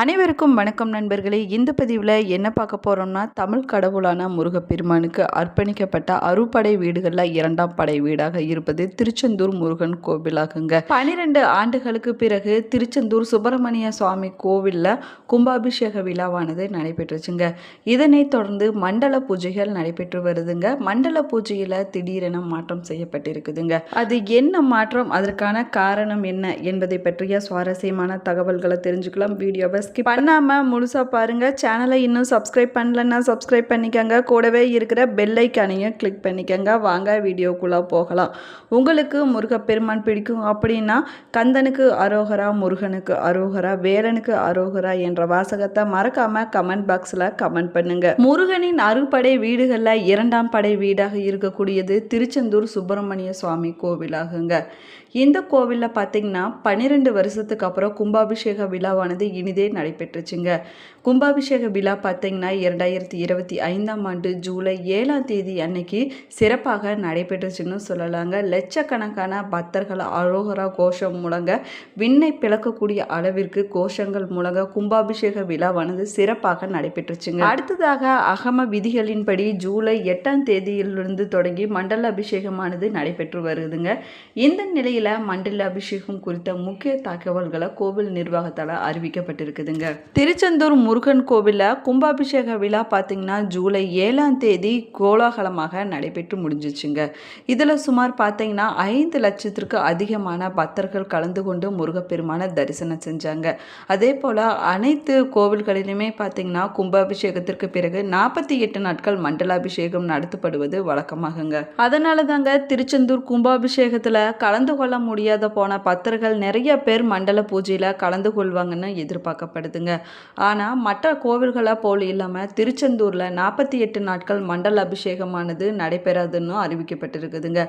அனைவருக்கும் வணக்கம் நண்பர்களே. இந்த பதிவில் என்ன பார்க்க போகிறோம்னா, தமிழ் கடவுளான முருகப்பெருமானுக்கு அர்ப்பணிக்கப்பட்ட அறுபடை வீடுகளில் இரண்டாம் படை வீடாக இருப்பது திருச்செந்தூர் முருகன் கோவிலாகுங்க. 12 ஆண்டுகளுக்கு பிறகு திருச்செந்தூர் சுப்பிரமணிய சுவாமி கோவிலில் கும்பாபிஷேக விழாவானது நடைபெற்றுச்சுங்க. இதனைத் தொடர்ந்து மண்டல பூஜைகள் நடைபெற்று வருதுங்க. மண்டல பூஜையில் திடீரென மாற்றம் செய்யப்பட்டிருக்குதுங்க. அது என்ன மாற்றம், அதற்கான காரணம் என்ன என்பதை பற்றிய சுவாரஸ்யமான தகவல்களை தெரிஞ்சுக்கலாம். வீடியோவை ஸ்கிப் பண்ணாம முழுசா பாருங்க. சேனலை இன்னும் சப்ஸ்கிரைப் பண்ணலன்னா சப்ஸ்கிரைப் பண்ணிக்கங்க. கூடவே இருக்கிற பெல் ஐக்கானையும் கிளிக் பண்ணிக்கங்க. வாங்க வீடியோக்குள்ள போகலாம். உங்களுக்கு முருகப்பெருமான் பிடிக்கும் அப்படின்னா கந்தனுக்கு அரோகரா, முருகனுக்கு அரோகரா, வேலனுக்கு அரோகரா என்ற வாசகத்தை மறக்காம கமெண்ட் பாக்ஸ்ல கமெண்ட் பண்ணுங்க. முருகனின் அறுபடை வீடுகளில் இரண்டாம் படை வீடாக இருக்கக்கூடியது திருச்செந்தூர் சுப்பிரமணிய சுவாமி கோவிலாகுங்க. இந்த கோவிலில் பார்த்தீங்கன்னா 12 வருஷத்துக்கு அப்புறம் கும்பாபிஷேக விழாவானது இனிதே நடைபெற்றுச்சுங்க. கும்பாபிஷேக விழா பார்த்தீங்கன்னா 2025ஆம் ஆண்டு ஜூலை 7ஆம் தேதி அன்னைக்கு சிறப்பாக நடைபெற்றுச்சுன்னு சொல்லலாங்க. லட்சக்கணக்கான பக்தர்கள் அரோகரா கோஷம் முழங்க, விண்ணை பிளக்கக்கூடிய அளவிற்கு கோஷங்கள் முழங்க கும்பாபிஷேக விழாவானது சிறப்பாக நடைபெற்றுச்சுங்க. அடுத்ததாக அகம விதிகளின்படி ஜூலை 8ஆம் தேதியிலிருந்து தொடங்கி மண்டல அபிஷேகமானது நடைபெற்று வருதுங்க. இந்த நிலையில் மண்டல அபிஷேகம் குறித்த முக்கிய தகவல்களை கோவில் நிர்வாகத்தால் அறிவிக்கப்பட்டிருக்குதுங்க. திருச்செந்தூர் முருகன் கோவிலில் கும்பாபிஷேக விழா பார்த்தீங்கன்னா ஜூலை 7ஆம் தேதி கோலாகலமாக நடைபெற்று முடிஞ்சிச்சுங்க. இதில் சுமார் பார்த்தீங்கன்னா 5 லட்சத்திற்கு அதிகமான பக்தர்கள் கலந்து கொண்டு முருகப்பெருமான தரிசனம் செஞ்சாங்க. அதே போல் அனைத்து கோவில்களிலுமே பார்த்தீங்கன்னா கும்பாபிஷேகத்திற்கு பிறகு 48 நாட்கள் மண்டலாபிஷேகம் நடத்தப்படுவது வழக்கமாகுங்க. அதனால தாங்க திருச்செந்தூர் கும்பாபிஷேகத்தில் கலந்து கொள்ள முடியாத போன பக்தர்கள் நிறைய பேர் மண்டல பூஜையில் கலந்து கொள்வாங்கன்னு எதிர்பார்க்கப்படுதுங்க. ஆனால் மற்ற கோவில்களை போல் இல்லாமல் திருச்செந்தூரில் 48 நாட்கள் மண்டல அபிஷேகமானது நடைபெறாதுன்னு அறிவிக்கப்பட்டிருக்குதுங்க.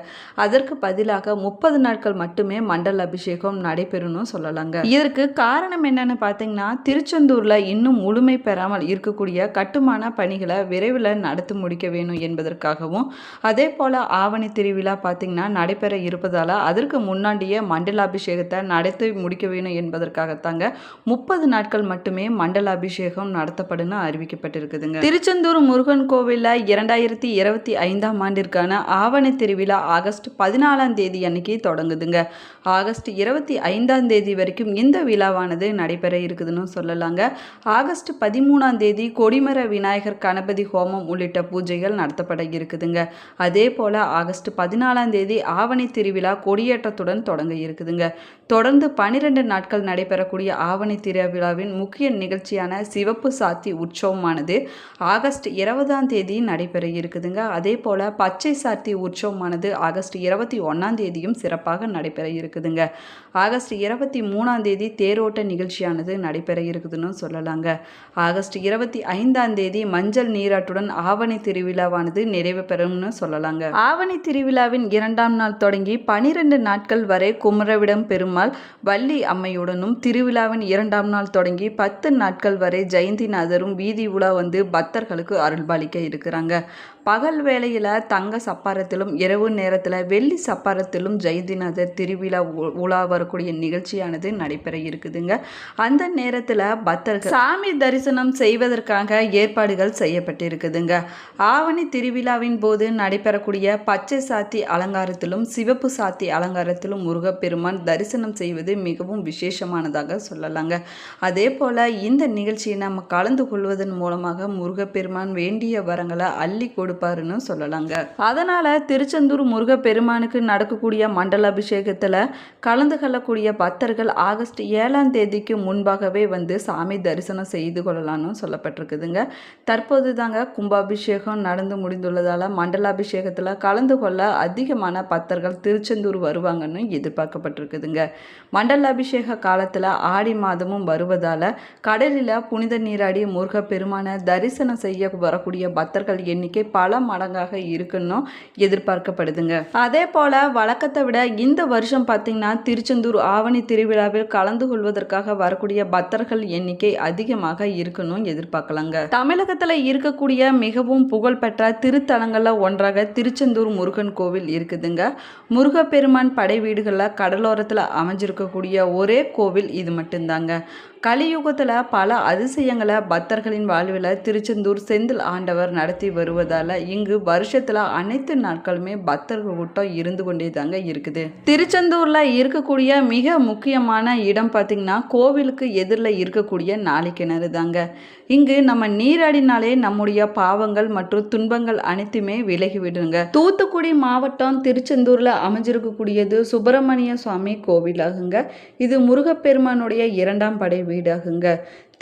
அதற்கு பதிலாக 30 நாட்கள் மட்டுமே மண்டல அபிஷேகம் நடைபெறும்னு சொல்லலாங்க. இதற்கு காரணம் என்னன்னு பார்த்தீங்கன்னா, திருச்செந்தூரில் இன்னும் முழுமை பெறாமல் இருக்கக்கூடிய கட்டுமான பணிகளை விரைவில் நடத்தி முடிக்க வேணும் என்பதற்காகவும், அதே போல் ஆவணி திருவிழா பார்த்தீங்கன்னா நடைபெற இருப்பதால் அதற்கு முன்னாடியே மண்டலாபிஷேகத்தை நடத்தி முடிக்க வேணும் என்பதற்காகத்தாங்க 30 நாட்கள் மட்டுமே மண்டலாபிஷேகம் நடத்தப்படும் அறிவிக்கப்பட்டிருக்குதுங்க. திருச்செந்தூர் முருகன் கோவிலில் 2025ஆம் ஆண்டிற்கான ஆவணி திருவிழா ஆகஸ்ட் 14ஆம் தேதி அன்னைக்கு தொடங்குதுங்க. ஆகஸ்ட் 25ஆம் தேதி வரைக்கும் இந்த விழாவானது நடைபெற இருக்குதுன்னு சொல்லலாங்க. ஆகஸ்ட் 13ஆம் தேதி கொடிமர விநாயகர் கணபதி ஹோமம் உள்ளிட்ட பூஜைகள் நடத்தப்பட இருக்குதுங்க. அதே போல ஆகஸ்ட் 14ஆம் தேதி ஆவணி திருவிழா கொடியேற்றத்துடன் தொடங்க இருக்குதுங்க. தொடர்ந்து 12 நாட்கள் நடைபெறக்கூடிய ஆவணி திருவிழாவின் முக்கிய நிகழ்ச்சியான சிவப்பு சாத்தி உற்சவமானது ஆகஸ்ட் 20ஆம் தேதி நடைபெற இருக்குதுங்க. அதே போல பச்சை சாத்தி உற்சவமானது ஆகஸ்ட் 21ஆம் தேதியும் சிறப்பாக நடைபெற இருக்குதுங்க. ஆகஸ்ட் 23ஆம் தேதி தேரோட்ட நிகழ்ச்சியானது நடைபெற இருக்குதுன்னு சொல்லலாங்க. ஆகஸ்ட் 25ஆம் தேதி மஞ்சள் நீராட்டுடன் ஆவணி திருவிழாவானது நிறைவு பெறும்னு சொல்லலாங்க. ஆவணி திருவிழாவின் 2ஆம் நாள் தொடங்கி 12 நாட்கள் வரை குமரவிடம் பெருமாள் வள்ளி அம்மையுடனும், திருவிழாவின் 2ஆம் நாள் தொடங்கி 10 நாட்கள் வரை ஜெயந்திநாதரும் வீதி உலா வந்து பக்தர்களுக்கு அருள்பாலிக்க இருக்கிறாங்க. பகல் வேளையில் தங்க சப்பாரத்திலும், இரவு நேரத்தில் வெள்ளி சப்பாரத்திலும் ஜெயந்திநாதர் திருவிழா உலா வரக்கூடிய நிகழ்ச்சியானது நடைபெற இருக்குதுங்க. அந்த நேரத்தில் பக்தர்கள் சாமி தரிசனம் செய்வதற்காக ஏற்பாடுகள் செய்யப்பட்டிருக்குதுங்க. ஆவணி திருவிழாவின் போது நடைபெறக்கூடிய பச்சை சாத்தி அலங்காரத்திலும் சிவப்பு சாத்தி அலங்காரத்திலும் முருகப்பெருமான் தரிசனம் செய்வது மிகவும் விசேஷமானதாக சொல்லலாங்க. அதே போல் இந்த நிகழ்ச்சியை நம்ம கலந்து கொள்வதன் மூலமாக முருகப்பெருமான் வேண்டிய வரங்களை அள்ளி கொடுப்பாருன்னு சொல்லலாங்க. அதனால் திருச்செந்தூர் முருகப்பெருமானுக்கு நடக்கக்கூடிய மண்டல அபிஷேகத்தில் கலந்து கொள்ளக்கூடிய பக்தர்கள் ஆகஸ்ட் 7ஆம் தேதிக்கு முன்பாகவே வந்து சாமி தரிசனம் செய்து கொள்ளலாம்னு சொல்லப்பட்டிருக்குதுங்க. தற்போது தாங்க கும்பாபிஷேகம் நடந்து முடிந்துள்ளதால் மண்டலாபிஷேகத்தில் கலந்து கொள்ள அதிகமான பக்தர்கள் திருச்செந்தூர் வருவாங்கன்னு எதிர்பார்க்கப்பட்டிருக்குதுங்க. மண்டல அபிஷேக காலத்தில் ஆடி மாதமும் வருவதால் கடலில் புனித நீராடி முருகப்பெருமான தரிசனம் செய்ய வரக்கூடிய பக்தர்கள் எண்ணிக்கை பல மடங்காக இருக்குன்னு எதிர்பார்க்கப்படுதுங்க. அதே போல வழக்கத்தை விட இந்த வருஷம் பார்த்தீங்கன்னா திருச்செந்தூர் ஆவணி திருவிழாவில் கலந்து கொள்வதற்காக வரக்கூடிய பக்தர்கள் எண்ணிக்கை அதிகமாக இருக்குன்னு எதிர்பார்க்கலாங்க. தமிழகத்தில் இருக்கக்கூடிய மிகவும் புகழ்பெற்ற திருத்தலங்களில் ஒன்றாக திருச்செந்தூர் முருகன் கோவில் இருக்குதுங்க. முருகப்பெருமான் படை வீடுகளில் கடலோரத்தில் அமைஞ்சிருக்கக்கூடிய ஒரே கோவில் இது மட்டும்தாங்க. கலியுகத்தில் பல அதிசயங்களை பக்தர்களின் வாழ்வில் திருச்செந்தூர் செந்தில் ஆண்டவர் நடத்தி வருவதால் இங்கு வருஷத்தில் அனைத்து நாட்களுமே பக்தர்கள் கூட்டம் இருந்து கொண்டே தாங்க இருக்குது. திருச்செந்தூரில் இருக்கக்கூடிய மிக முக்கியமான இடம் பார்த்திங்கன்னா கோவிலுக்கு எதிரில் இருக்கக்கூடிய நாளிக்கிணறு தாங்க. இங்கு நம்ம நீராடினாலே நம்முடைய பாவங்கள் மற்றும் துன்பங்கள் அனைத்துமே விலகி விடுங்க. தூத்துக்குடி மாவட்டம் திருச்செந்தூரில் அமைஞ்சிருக்கக்கூடியது சுப்பிரமணிய சுவாமி கோவிலாகுங்க. இது முருகப்பெருமானுடைய 2ஆம் படை வீடாகுங்க.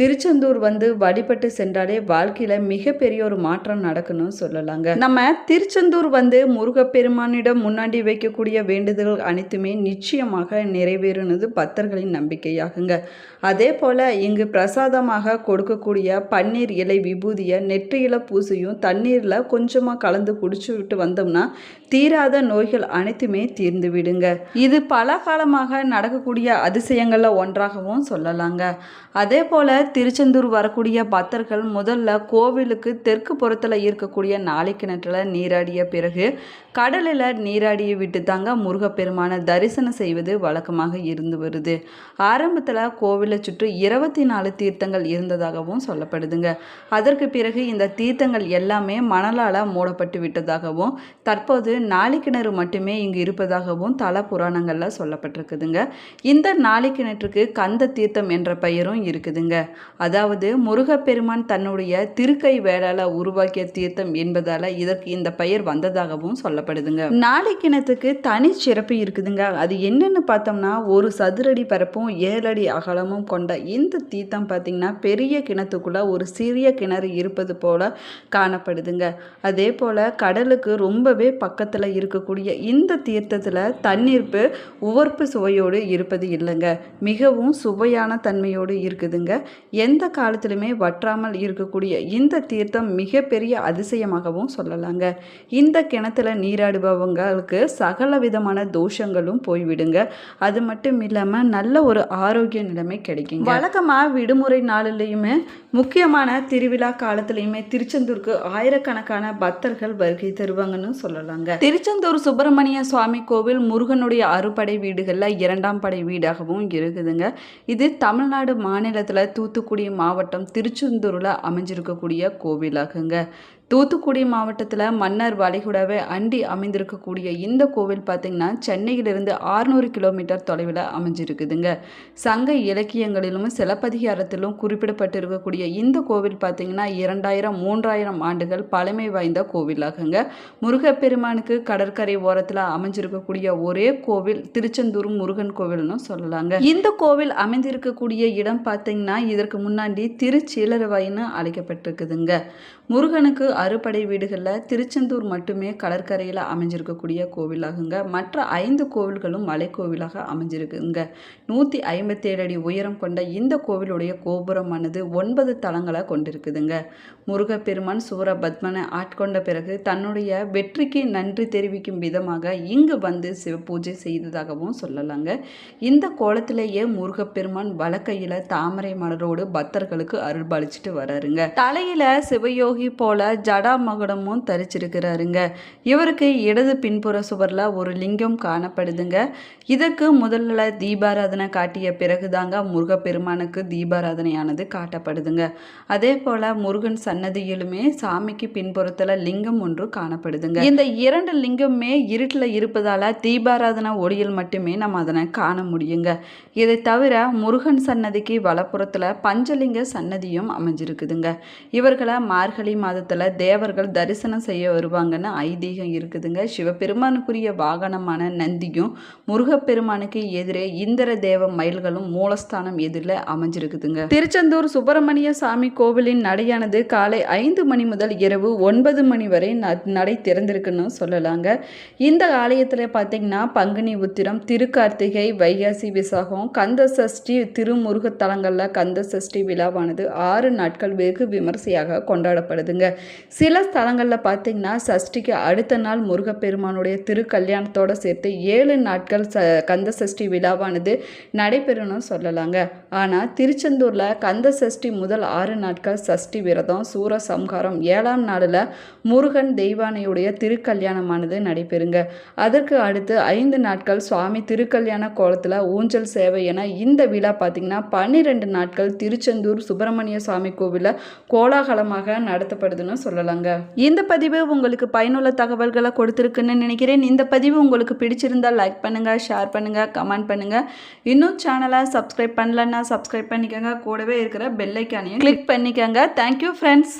திருச்செந்தூர் வழிபட்டு சென்றாலே வாழ்க்கையில மிகப்பெரிய ஒரு மாற்றம் நடக்கணும்னு சொல்லலாங்க. நம்ம திருச்செந்தூர் முருகப்பெருமானிடம் முன்னாடி வைக்கக்கூடிய வேண்டுதல்கள் அனைத்துமே நிச்சயமாக நிறைவேறுனது பக்தர்களின் நம்பிக்கையாகுங்க. அதே போல இங்கு பிரசாதமாக கொடுக்கக்கூடிய பன்னீர் இலை விபூதியை நெற்றியில பூசியும் தண்ணீர்ல கொஞ்சமா கலந்து குடிச்சு விட்டு வந்தோம்னா தீராத நோய்கள் அனைத்துமே தீர்ந்து விடுங்க. இது பல காலமாக நடக்கக்கூடிய அதிசயங்கள்ல ஒன்றாகவும் சொல்லலாங்க. அதே போல திருச்செந்தூர் வரக்கூடிய பக்தர்கள் முதல்ல கோவிலுக்கு தெற்கு புறத்தில் இருக்கக்கூடிய நாளிக்கிணற்றில் நீராடிய பிறகு கடலில் நீராடிய விட்டு தாங்க முருகப்பெருமான தரிசனம் செய்வது வழக்கமாக இருந்து வருது. ஆரம்பத்தில் கோவிலை சுற்றி 24 தீர்த்தங்கள் இருந்ததாகவும் சொல்லப்படுதுங்க. அதற்கு பிறகு இந்த தீர்த்தங்கள் எல்லாமே மணலால் மூடப்பட்டு விட்டதாகவும் தற்போது நாளிக்கிணறு மட்டுமே இங்கு இருப்பதாகவும் தல புராணங்களில் சொல்லப்பட்டிருக்குதுங்க. இந்த நாளிக்கிணற்றுக்கு கந்த தீர்த்தம் என்ற பெயரும் இருக்குதுங்க. அதாவது முருகப்பெருமான் தன்னுடைய திருக்கை வேளால உருவாக்கிய தீர்த்தம் என்பதால இதற்கு இந்த பெயர் வந்ததாகவும் சொல்லப்படுதுங்க. நாளிக்கிணத்துக்கு தனி சிறப்பு இருக்குதுங்க. அது என்னன்னு பார்த்தோம்னா ஒரு சதுரடி பரப்பும் 7 அடி அகலமும் கொண்ட இந்த தீர்த்தம் பார்த்தீங்கன்னா பெரிய கிணத்துக்குள்ள ஒரு சிறிய கிணறு இருப்பது போல காணப்படுதுங்க. அதே போல கடலுக்கு ரொம்பவே பக்கத்தில் இருக்கக்கூடிய இந்த தீர்த்தத்தில் தண்ணீர்ப்பு உவர்ப்பு சுவையோடு இருப்பது இல்லைங்க. மிகவும் சுவையான தன்மையோடு இருக்குதுங்க. எந்த காலத்திலுமே வற்றாமல் இருக்கக்கூடிய இந்த தீர்த்தம் மிகப்பெரிய அதிசயமாகவும் சொல்லலாங்க. இந்த கிணத்துல நீராடுபவங்களுக்கு சகல விதமான தோஷங்களும் போய்விடுங்க. அது மட்டும் இல்லாமல் நல்ல ஒரு ஆரோக்கிய நிலைமை கிடைக்குங்க. வழக்கமாக விடுமுறை நாளிலையுமே முக்கியமான திருவிழா காலத்திலையுமே திருச்செந்தூருக்கு ஆயிரக்கணக்கான பக்தர்கள் வருகை தருவாங்கன்னு சொல்லலாங்க. திருச்செந்தூர் சுப்பிரமணிய சுவாமி கோவில் முருகனுடைய அறுபடை வீடுகளில் 2ஆம் படை வீடாகவும் இருக்குதுங்க. இது தமிழ்நாடு மாநிலத்தில் தூத்துக்குடி மாவட்டம் திருச்செந்தூரில் அமைஞ்சிருக்கக்கூடிய கோவிலாகுங்க. தூத்துக்குடி மாவட்டத்தில் மன்னார் வளைகுடாவை அண்டி அமைந்திருக்கக்கூடிய இந்த கோவில் பார்த்திங்கன்னா சென்னையிலிருந்து 600 கிலோமீட்டர் தொலைவில் அமைஞ்சிருக்குதுங்க. சங்க இலக்கியங்களிலும் சிலப்பதிகாரத்திலும் குறிப்பிடப்பட்டிருக்கக்கூடிய இந்த கோவில் பார்த்திங்கன்னா 2000-3000 ஆண்டுகள் பழமை வாய்ந்த கோவிலாகுங்க. முருகப்பெருமானுக்கு கடற்கரை ஓரத்தில் அமைஞ்சிருக்கக்கூடிய ஒரே கோவில் திருச்செந்தூர் முருகன் கோவில்னு சொல்லலாங்க. இந்த கோவில் அமைந்திருக்கக்கூடிய இடம் பார்த்திங்கன்னா இதற்கு முன்னாடி திருச்சீலரவாயின்னு அழைக்கப்பட்டிருக்குதுங்க. முருகனுக்கு அறுபடை வீடுகளில் திருச்செந்தூர் மட்டுமே கடற்கரையில் அமைஞ்சிருக்கக்கூடிய கோவிலாகுங்க. மற்ற 5 கோவில்களும் மலைக்கோவிலாக அமைஞ்சிருக்குங்க. 157 அடி உயரம் கொண்ட இந்த கோவிலுடைய கோபுரமானது 9 தளங்களை கொண்டிருக்குதுங்க. முருகப்பெருமான் சூரபத்மனை ஆட்கொண்ட பிறகு தன்னுடைய வெற்றிக்கு நன்றி தெரிவிக்கும் விதமாக இங்கு சிவ பூஜை செய்ததாகவும் சொல்லலாங்க. இந்த கோலத்திலேயே முருகப்பெருமான் வலக்கையில் தாமரை மலரோடு பக்தர்களுக்கு அருள்பாலிச்சுட்டு வராருங்க. தலையில சிவயோகி போல ஜடா மகுடமும் தரிச்சிருக்கிறாருங்க. இவருக்கு இடது பின்புற சுவரில் ஒரு லிங்கம் காணப்படுதுங்க. இதற்கு முதல்ல தீபாராதனை காட்டிய பிறகுதாங்க முருகப்பெருமானுக்கு தீபாராதனையானது காட்டப்படுதுங்க. அதே போல முருகன் சன்னதியிலுமே சாமிக்கு பின்புறத்தில் லிங்கம் ஒன்று காணப்படுதுங்க. இந்த 2 லிங்கமே இருட்டில் இருப்பதால தீபாராதனை ஒளியில் மட்டுமே நம்ம அதனை காண முடியுங்க. இதை தவிர முருகன் சன்னதிக்கு வலப்புறத்தில் பஞ்சலிங்க சன்னதியும் அமைஞ்சிருக்குதுங்க. இவர்களை மார்கழி மாதத்தில் தேவர்கள் தரிசனம் செய்ய வருவாங்கன்னு ஐதீகம் இருக்குதுங்க. சிவபெருமானுக்குரிய வாகனமான நந்தியும் முருகப்பெருமானுக்கு எதிரே இந்திர தேவ மயில்களும் மூலஸ்தானம் எதிரில் அமைஞ்சிருக்குதுங்க. திருச்செந்தூர் சுப்பிரமணிய சாமி கோவிலின் நடையானது காலை 5 மணி முதல் இரவு 9 மணி வரை நடை திறந்திருக்குன்னு சொல்லலாங்க. இந்த ஆலயத்தில் பார்த்தீங்கன்னா பங்குனி உத்திரம், திருக்கார்த்திகை, வைகாசி விசாகம், கந்த சஷ்டி, திருமுருக தலங்களில் கந்த சஷ்டி விழாவானது 6 நாட்கள் வெகு விமர்சையாக கொண்டாடப்படுதுங்க. சில ஸ்தலங்களில் பார்த்திங்கன்னா சஷ்டிக்கு அடுத்த நாள் முருகப்பெருமானுடைய திருக்கல்யாணத்தோடு சேர்த்து 7 நாட்கள் கந்த சஷ்டி விழாவானது நடைபெறும்னு சொல்லலாங்க. ஆனால் திருச்செந்தூரில் கந்த சஷ்டி முதல் 6 நாட்கள் சஷ்டி விரதம் சூரசம்ஹாரம் 7ஆம் நாளில் முருகன் தெய்வானையுடைய திருக்கல்யாணமானது நடைபெறுங்க. அதற்கு அடுத்து 5 நாட்கள் சுவாமி திருக்கல்யாண கோலத்தில் ஊஞ்சல் சேவை என இந்த விழா பார்த்திங்கன்னா 12 நாட்கள் திருச்செந்தூர் சுப்பிரமணிய சுவாமி கோவிலில் கோலாகலமாக நடத்தப்படுதுன்னு சொல்லலாங்க. இந்த பதிவு உங்களுக்கு பயனுள்ள தகவல்களை கொடுத்துருக்குன்னு நினைக்கிறேன். இந்த பதிவு உங்களுக்கு பிடிச்சிருந்தால் லைக் பண்ணுங்கள், ஷேர் பண்ணுங்கள், கமெண்ட் பண்ணுங்கள். இன்னும் சேனலை சப்ஸ்கிரைப் பண்ணலன்னா சப்ஸ்கிரைப் பண்ணிக்கோங்க. கூடவே இருக்கிற பெல் ஐக்கானையும் கிளிக் பண்ணிக்கோங்க. Thank you friends.